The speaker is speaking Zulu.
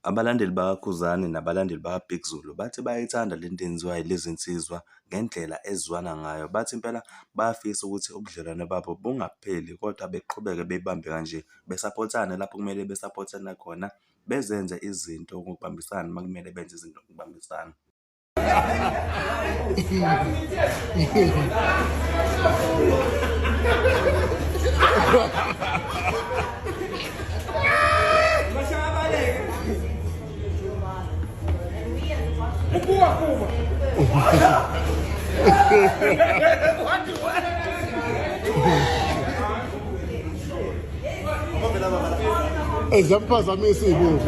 Abalandeli baKhuzani nabalandeli baBig Zulu bathi bayayithanda le nto yenziwa yilezi nsizwa ngendlela ezwana ngayo. Bathi impela bayafisa ukuthi ubudlelwane babo bungapheli, kodwa beqhubeke bebambe kanje, besapothane lapho kumele besapothane khona, bezenze izinto ngokubambisana uma kumele benze izinto ngokubambisana. Ezaphazamisa ibubu.